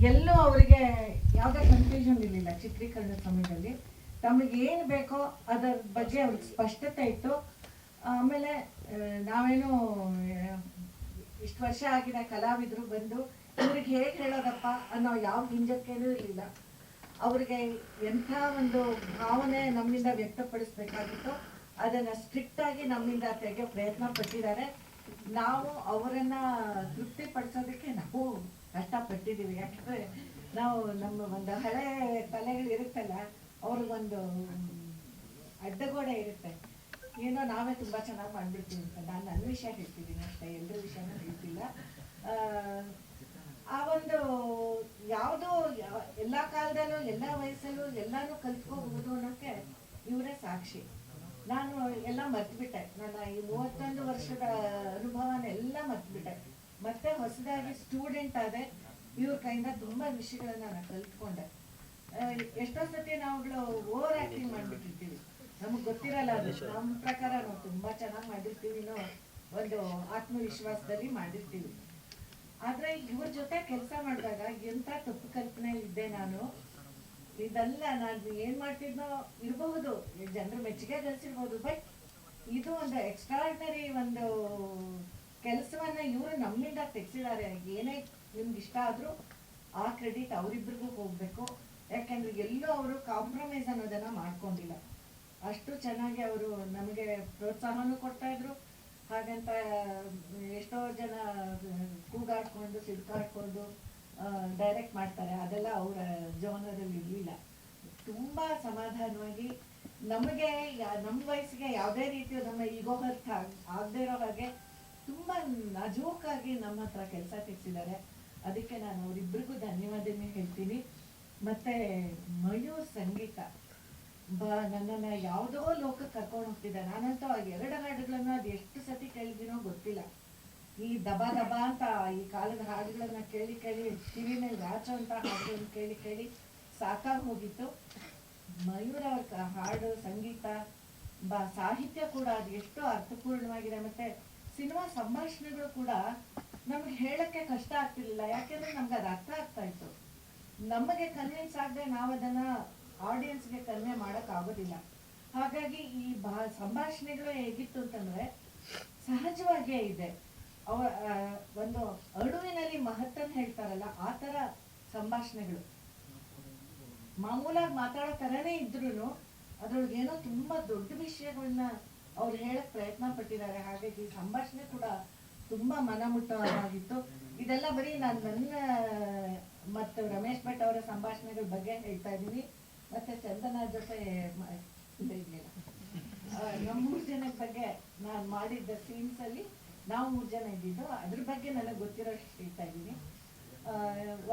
[SPEAKER 8] ಎಲ್ಲೂ ಅವರಿಗೆ ಯಾವುದೇ ಕನ್ಫ್ಯೂಷನ್ ಇರಲಿಲ್ಲ ಚಿತ್ರೀಕರಣದ ಸಮಯದಲ್ಲಿ. ತಮಗೇನು ಬೇಕೋ ಅದರ ಬಗ್ಗೆ ಅವ್ರಿಗೆ ಸ್ಪಷ್ಟತೆ ಇತ್ತು. ಆಮೇಲೆ ನಾವೇನು ಇಷ್ಟು ವರ್ಷ ಆಗಿನ ಕಲಾವಿದರು ಬಂದು ಇವ್ರಿಗೆ ಹೇಗೆ ಹೇಳೋದಪ್ಪ ಅನ್ನೋ ಯಾವ ಹಿಂಜಕ್ಕೇನೂ ಇರಲಿಲ್ಲ. ಅವ್ರಿಗೆ ಎಂಥ ಒಂದು ಭಾವನೆ ನಮ್ಮಿಂದ ವ್ಯಕ್ತಪಡಿಸ್ಬೇಕಾಗಿತ್ತು ಅದನ್ನು ಸ್ಟ್ರಿಕ್ಟಾಗಿ ನಮ್ಮಿಂದ ತೆಗೆ ಪ್ರಯತ್ನ ಪಟ್ಟಿದ್ದಾರೆ. ನಾವು ಅವರನ್ನು ತೃಪ್ತಿಪಡಿಸೋದಕ್ಕೆ ನಾವು ಕಷ್ಟಪಟ್ಟಿದ್ದೀವಿ. ಯಾಕಂದರೆ ನಾವು ನಮ್ಮ ಒಂದು ಹಳೆ ತಲೆಗಳು ಇರುತ್ತಲ್ಲ, ಅವ್ರಿಗೊಂದು ಅಡ್ಡಗೋಡೆ ಇರುತ್ತೆ, ಏನೋ ನಾವೇ ತುಂಬ ಚೆನ್ನಾಗಿ ಮಾಡಿಬಿಡ್ತೀವಿ ಅಂತ. ನಾನು ನನ್ನ ವಿಷಯ ಹೇಳ್ತಿದ್ದೀನಿ ಅಷ್ಟೇ, ಎಲ್ಲರ ವಿಷಯನೂ ಹೇಳ್ತಿಲ್ಲ. ಆ ಒಂದು ಯಾವುದೋ ಎಲ್ಲ ಕಾಲದಲ್ಲೂ ಎಲ್ಲ ವಯಸ್ಸಲ್ಲೂ ಎಲ್ಲಾನು ಕಲ್ತ್ಕೋಬಹುದು ಅನ್ನೋಕ್ಕೆ ಇವರೇ ಸಾಕ್ಷಿ. ನಾನು ಎಲ್ಲ ಮರ್ತ್ಬಿಟ್ಟೆ, ನನ್ನ ಈ 31 ವರ್ಷದ ಅನುಭವನೆಲ್ಲ ಮರ್ತ್ಬಿಟ್ಟೆ. ಮತ್ತೆ ಹೊಸದಾಗಿ ಸ್ಟೂಡೆಂಟ್ ಆದೆ, ಇವ್ರ ಕೈಯಿಂದ ತುಂಬಾ ವಿಷಯಗಳನ್ನ ನಾನು ಕಲ್ತ್ಕೊಂಡೆ. ಎಷ್ಟೋ ಸತಿ ನಾವುಗಳು ಓವರ್ ಆಕ್ಟಿಂಗ್ ಮಾಡ್ಬಿಟ್ಟಿರ್ತೀವಿ, ನಮಗ್ ಗೊತ್ತಿರಲ್ಲ ಅದು. ನಮ್ಮ ಪ್ರಕಾರ ನಾವು ತುಂಬಾ ಚೆನ್ನಾಗಿ ಮಾಡಿರ್ತೀವಿ ಅನ್ನೋ ಒಂದು ಆತ್ಮವಿಶ್ವಾಸದಲ್ಲಿ ಮಾಡಿರ್ತೀವಿ. ಆದ್ರೆ ಇವ್ರ ಜೊತೆ ಕೆಲಸ ಮಾಡಿದಾಗ ಎಂತ ತಪ್ಪು ಕಲ್ಪನೆಯಲ್ಲಿದ್ದೆ ನಾನು. ಇದೆಲ್ಲ ನಾನು ಏನ್ ಮಾಡ್ತಿದ್ನೋ ಇರಬಹುದು, ಜನರು ಮೆಚ್ಚುಗೆ ಗಳಿಸಿರ್ಬೋದು, ಬಟ್ ಇದು ಒಂದು ಎಕ್ಸ್ಟ್ರಾರ್ಡಿನರಿ ಒಂದು ಕೆಲಸವನ್ನ ಇವರು ನಮ್ಮಿಂದ ತೆಗ್ಸಿದ್ದಾರೆ. ಏನೇ ನಿಮ್ಗೆ ಇಷ್ಟ ಆದ್ರೂ ಆ ಕ್ರೆಡಿಟ್ ಅವರಿಬ್ಬರಿಗೂ ಹೋಗ್ಬೇಕು. ಯಾಕಂದ್ರೆ ಎಲ್ಲೂ ಅವರು ಕಾಂಪ್ರಮೈಸ್ ಅನ್ನೋದನ್ನ ಮಾಡ್ಕೊಂಡಿಲ್ಲ. ಅಷ್ಟು ಚೆನ್ನಾಗಿ ಅವರು ನಮಗೆ ಪ್ರೋತ್ಸಾಹನೂ ಕೊಡ್ತಾ ಇದ್ರು. ಹಾಗಂತ ಎಷ್ಟೋ ಜನ ಕೂಗಾಡ್ಕೊಂಡು ಸಿಡ್ಕಾಡ್ಕೊಂಡು ಡೈರೆಕ್ಟ್ ಮಾಡ್ತಾರೆ, ಅದೆಲ್ಲ ಅವರ ಜೀವನದಲ್ಲಿ ಇರಲಿಲ್ಲ. ತುಂಬಾ ಸಮಾಧಾನವಾಗಿ ನಮಗೆ ನಮ್ಮ ವಯಸ್ಸಿಗೆ ಯಾವುದೇ ರೀತಿಯ ನಮ್ಮ ಈಗೋ ಹರ್ಟ್ ಆಗದೆ ಇರೋ ಹಾಗೆ ತುಂಬಾ ನಾಜೂಕಾಗಿ ನಮ್ಮ ಹತ್ರ ಕೆಲಸ ತೆಗ್ಸಿದ್ದಾರೆ. ಅದಕ್ಕೆ ನಾನು ಅವರಿಬ್ಬರಿಗೂ ಧನ್ಯವಾದನೇ ಹೇಳ್ತೀನಿ. ಮತ್ತೆ ಮಯೂರ್ ಸಂಗೀತ ನನ್ನನ್ನ ಯಾವುದೋ ಲೋಕಕ್ಕೆ ಕರ್ಕೊಂಡು ಹೋಗ್ತಿದ್ದೆ. ನಾನಂತೂ ಆ 2 ಹಾಡುಗಳನ್ನ ಅದು ಎಷ್ಟು ಸತಿ ಕೇಳಿದಿನೋ ಗೊತ್ತಿಲ್ಲ. ಈ ದಬಾ ದಬಾ ಅಂತ ಈ ಕಾಲದ ಹಾಡುಗಳನ್ನ ಕೇಳಿ ಕೇಳಿ ಟಿವಿ ಮೇಲೆ ರಾಚೋ ಅಂತ ಹಾಡುಗಳನ್ನ ಕೇಳಿ ಕೇಳಿ ಸಾಕಾಗಿ ಹೋಗಿತ್ತು. ಮಯೂರ್ ಅವ್ರ ಹಾಡು, ಸಂಗೀತ, ಸಾಹಿತ್ಯ ಕೂಡ ಅದು ಎಷ್ಟು ಅರ್ಥಪೂರ್ಣವಾಗಿದೆ. ಮತ್ತೆ ಸಿನಿಮಾ ಸಂಭಾಷಣೆಗಳು ಕೂಡ ನಮ್ಗೆ ಹೇಳಕ್ಕೆ ಕಷ್ಟ ಆಗ್ತಿರ್ಲಿಲ್ಲ, ಯಾಕೆಂದ್ರೆ ನಮ್ಗೆ ಅದು ಅರ್ಥ ಆಗ್ತಾ ಇತ್ತು. ನಮಗೆ ಕನ್ವಿನ್ಸ್ ಆಗದೆ ನಾವು ಅದನ್ನ ಆಡಿಯನ್ಸ್ಗೆ ಕನ್ವೆ ಮಾಡಕ್ ಆಗೋದಿಲ್ಲ. ಹಾಗಾಗಿ ಈ ಸಂಭಾಷಣೆಗಳು ಹೇಗಿತ್ತು ಅಂತಂದ್ರೆ ಸಹಜವಾಗೇ ಇದೆ. ಒಂದು ಅಳುವಿನಲ್ಲಿ ಮಹತ್ತನ್ನು ಹೇಳ್ತಾರಲ್ಲ, ಆ ತರ ಸಂಭಾಷಣೆಗಳು ಮಾಮೂಲಾಗಿ ಮಾತಾಡೋ ತರನೇ ಇದ್ರು ಅದ್ರೊಳಗೆ ಏನೋ ತುಂಬಾ ದೊಡ್ಡ ವಿಷಯಗಳನ್ನ ಅವ್ರು ಹೇಳಕ್ ಪ್ರಯತ್ನ ಪಟ್ಟಿದ್ದಾರೆ. ಹಾಗಾಗಿ ಸಂಭಾಷಣೆ ಕೂಡ ತುಂಬಾ ಮನಮುಟ್ಟವಾಗಿತ್ತು. ಇದೆಲ್ಲ ಬರೀ ನಾನು ನನ್ನ ಮತ್ತು ರಮೇಶ್ ಭಟ್ ಅವರ ಸಂಭಾಷಣೆಗಳ ಬಗ್ಗೆ ಹೇಳ್ತಾ ಇದ್ದೀನಿ. ಮತ್ತೆ ಚಂದನ ಜೊತೆ ನಮ್ಮ 3 ಜನದ ಬಗ್ಗೆ ನಾನು ಮಾಡಿದ್ದ ಸೀನ್ಸ್ ಅಲ್ಲಿ ನಾವು 3 ಜನ ಇದ್ದಿದ್ದು, ಅದ್ರ ಬಗ್ಗೆ ನನಗೆ ಗೊತ್ತಿರೋಷ್ಟು ಹೇಳ್ತಾ ಇದ್ದೀನಿ.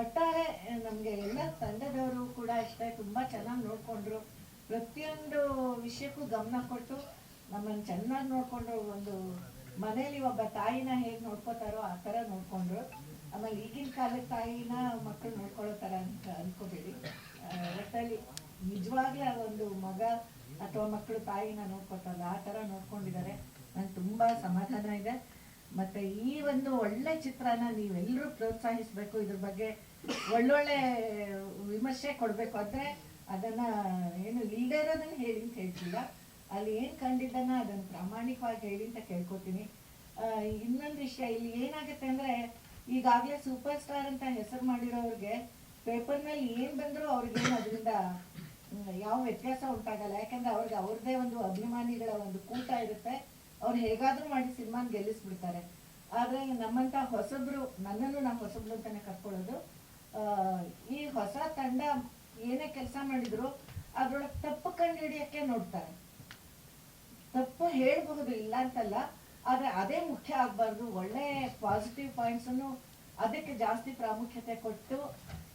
[SPEAKER 8] ಒಟ್ಟಾರೆ ನಮ್ಗೆ ಎಲ್ಲ ತಂಡದವರು ಕೂಡ ಅಷ್ಟೇ ತುಂಬಾ ಚೆನ್ನಾಗಿ ನೋಡ್ಕೊಂಡ್ರು. ಪ್ರತಿಯೊಂದು ವಿಷಯಕ್ಕೂ ಗಮನ ಕೊಟ್ಟು ನಮ್ಮನ್ನು ಚೆನ್ನಾಗಿ ನೋಡ್ಕೊಂಡ್ರು. ಒಂದು ಮನೇಲಿ ಒಬ್ಬ ತಾಯಿನ ಹೇಗೆ ನೋಡ್ಕೋತಾರೋ ಆ ತರ ನೋಡ್ಕೊಂಡ್ರು. ಆಮೇಲೆ ಈಗಿನ ಕಾಲದ ತಾಯಿನ ಮಕ್ಕಳು ನೋಡ್ಕೊಳ್ಳೋ ತರ ಅಂತ ಅನ್ಕೋಬೇಡಿ. ಒಟ್ಟಲ್ಲಿ ನಿಜವಾಗ್ಲೂ ಒಂದು ಮಗ ಅಥವಾ ಮಕ್ಕಳು ತಾಯಿನ ನೋಡ್ಕೊತಾರಲ್ಲ ಆ ತರ ನೋಡ್ಕೊಂಡಿದ್ದಾರೆ. ನಂಗೆ ತುಂಬಾ ಸಮಾಧಾನ ಇದೆ. ಮತ್ತೆ ಈ ಒಂದು ಒಳ್ಳೆ ಚಿತ್ರನ ನೀವೆಲ್ಲರೂ ಪ್ರೋತ್ಸಾಹಿಸ್ಬೇಕು. ಇದ್ರ ಬಗ್ಗೆ ಒಳ್ಳೊಳ್ಳೆ ವಿಮರ್ಶೆ ಕೊಡ್ಬೇಕು. ಅಂದ್ರೆ ಅದನ್ನ ಏನು ಇಲ್ಲದೆ ಇರೋದನ್ನ ಹೇಳಿ ಅಂತ ಹೇಳ್ತಿಲ್ಲ, ಅಲ್ಲಿ ಏನ್ ಕಂಡಿದ್ದನ್ನ ಅದನ್ನ ಪ್ರಾಮಾಣಿಕವಾಗಿ ಹೇಳಿ ಅಂತ ಕೇಳ್ಕೊತೀನಿ. ಇನ್ನೊಂದು ವಿಷಯ ಇಲ್ಲಿ ಏನಾಗುತ್ತೆ ಅಂದ್ರೆ, ಈಗಾಗ್ಲೇ ಸೂಪರ್ ಸ್ಟಾರ್ ಅಂತ ಹೆಸರು ಮಾಡಿರೋರ್ಗೆ ಪೇಪರ್ನಲ್ಲಿ ಏನ್ ಬಂದ್ರು ಅವ್ರಿಗೇನು ಅದರಿಂದ ಯಾವ ವ್ಯತ್ಯಾಸ ಉಂಟಾಗಲ್ಲ. ಯಾಕಂದ್ರೆ ಅವ್ರಿಗೆ ಅವ್ರದ್ದೇ ಒಂದು ಅಭಿಮಾನಿಗಳ ಒಂದು ಕೂಟ ಇರುತ್ತೆ. ಅವ್ರು ಹೇಗಾದ್ರೂ ಮಾಡಿ ಸಿನಿಮಾನ ಗೆಲ್ಲಿಸ್ಬಿಡ್ತಾರೆ. ಆದ್ರೆ ನಮ್ಮಂತ ಹೊಸಬ್ರು, ನನ್ನನ್ನು ನಾವು ಹೊಸಬ್ರು ಅಂತಾನೆ ಕರ್ಕೊಳ್ಳೋದು, ಈ ಹೊಸ ತಂಡ ಏನೇ ಕೆಲಸ ಮಾಡಿದ್ರು ಅದ್ರೊಳಗೆ ತಪ್ಪು ಕಂಡು ಹಿಡಿಯಕ್ಕೆ ನೋಡ್ತಾರೆ. ತಪ್ಪು ಹೇಳ್ಬಹುದು, ಇಲ್ಲ ಅಂತಲ್ಲ, ಆದ್ರೆ ಅದೇ ಮುಖ್ಯ ಆಗ್ಬಾರ್ದು. ಒಳ್ಳೆ ಪಾಸಿಟಿವ್ ಪಾಯಿಂಟ್ಸ್ ಅನ್ನು ಅದಕ್ಕೆ ಜಾಸ್ತಿ ಪ್ರಾಮುಖ್ಯತೆ ಕೊಟ್ಟು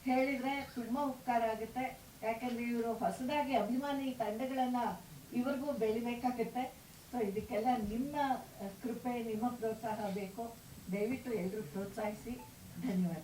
[SPEAKER 8] ಹೇಳಿದ್ರೆ ತುಂಬಾ ಉಪಕಾರ ಆಗುತ್ತೆ. ಯಾಕಂದ್ರೆ ಇವರು ಹೊಸದಾಗಿ ಅಭಿಮಾನಿ ತಂಡಗಳನ್ನ ಇವ್ರಿಗೂ ಬೆಳಿಬೇಕಾಗುತ್ತೆ. ಸೊ ಇದಕ್ಕೆಲ್ಲ ನಿಮ್ಮ ಕೃಪೆ, ನಿಮ್ಮ ಪ್ರೋತ್ಸಾಹ ಬೇಕು. ದಯವಿಟ್ಟು ಎಲ್ಲರೂ ಪ್ರೋತ್ಸಾಹಿಸಿ. ಧನ್ಯವಾದ.